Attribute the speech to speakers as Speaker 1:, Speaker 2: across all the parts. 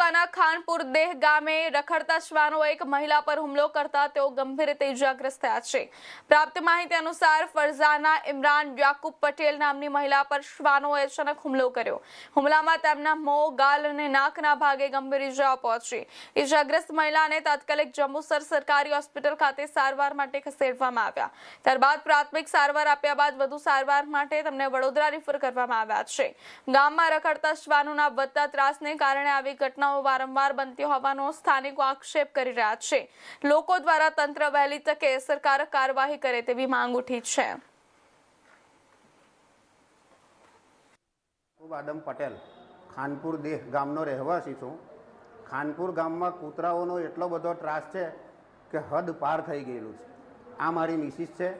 Speaker 1: તાલુકાના ખાનપુર દેહ ગામે રખડતા શ્વાનો એક મહિલા પર હુમલો કરતા તેઓ ગંભીર રીતે ઇજાગ્રસ્ત થયા છે। પ્રાપ્ત માહિતી અનુસાર ફરઝાના ઇમરાન યાકુબ પટેલ નામની મહિલા પર શ્વાનોએ અચાનક હુમલો કર્યો। હુમલામાં તેમના મોં, ગાલ અને નાકના ભાગે ગંભીર ઇજાઓ પહોંચી। ઇજાગ્રસ્ત મહિલાને તાત્કાલિક જંબુસર સરકારી હોસ્પિટલ ખાતે સારવાર માટે ખસેડવામાં આવ્યા। ત્યારબાદ પ્રાથમિક સારવાર આપ્યા બાદ વધુ સારવાર માટે તેમને વડોદરા રિફર કરવામાં આવ્યા છે। ગામમાં રખડતા શ્વાનોના વધતા ત્રાસને કારણે આવી ઘટનાઓ વારંવાર બનતી હોવાનો સ્થાનિકો આક્ષેપ કરી રહ્યા છે। લોકો દ્વારા તંત્ર વહેલી તકે અસરકારક કાર્યવાહી કરે તેવી માંગ ઉઠી છે।
Speaker 2: આદમ પટેલ ખાનપુર દેહ ગામનો રહેવાસી છું। ખાનપુર ગામમાં કૂતરાઓનો એટલો બધો ત્રાસ છે કે હદ પાર થઈ ગયેલું છે। આ મારી મિસિસ છે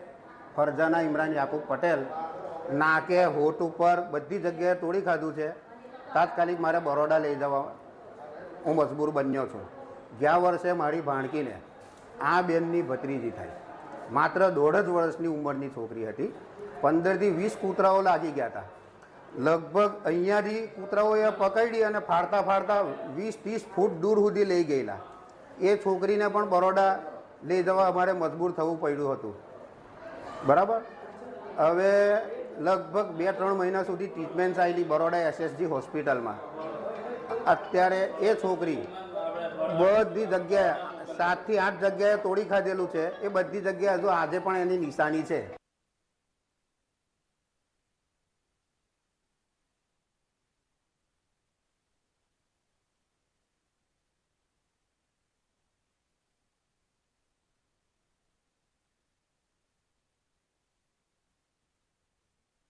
Speaker 2: ફરઝાના ઇમરાન યાકુબ પટેલ। નાકે, હોઠ ઉપર બધી જગ્યાએ તોડી ખાધું છે। તાત્કાલિક મારે બરોડા લઈ જવા હું મજબૂર બન્યો છું। ગયા વર્ષે મારી ભાણકીને આ બેનની ભત્રીજી થાય, માત્ર 1.5 વર્ષની ઉંમરની છોકરી હતી। 15થી 20 કૂતરાઓ લાગી ગયા હતા। લગભગ અહીંયાથી કૂતરાઓએ પકડી અને ફાડતા ફાડતા 20-30 ફૂટ દૂર સુધી લઈ ગયેલા। એ છોકરીને પણ બરોડા લઈ જવા અમારે મજબૂર થવું પડ્યું હતું, બરાબર। હવે લગભગ 2-3 મહિના સુધી ટ્રીટમેન્ટ ચાલી બરોડા SSG હોસ્પિટલમાં। અત્યારે એ છોકરી બધી જગ્યાએ 7 થી 8 જગ્યાએ તોડી ખાધેલું છે। એ બધી જગ્યાએ હજુ આજે પણ એની નિશાની છે।